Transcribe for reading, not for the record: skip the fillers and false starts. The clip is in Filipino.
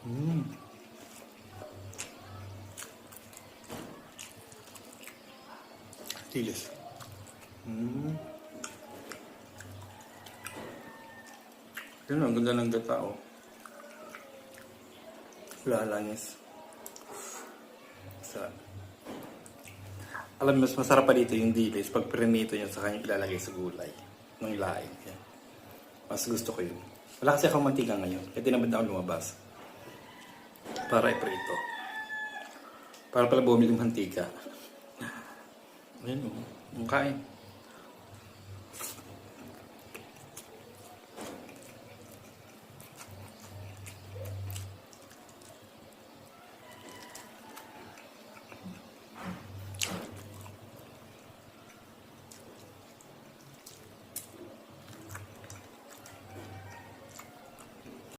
Mm. Tilis. Mm. Yun, ang ganda ng gata, oh. Lalangis. Sa alam mo, mas masarap pa dito yung dilis pag prinito nyo sa kanya ilalagay sa gulay ng laing. Yan. Mas gusto ko yun. Wala kasi akong mantika ngayon. Kaya tinamad na ako lumabas. Para iprito. Para pala bumili ng mantika. Ayun o. Ang kain.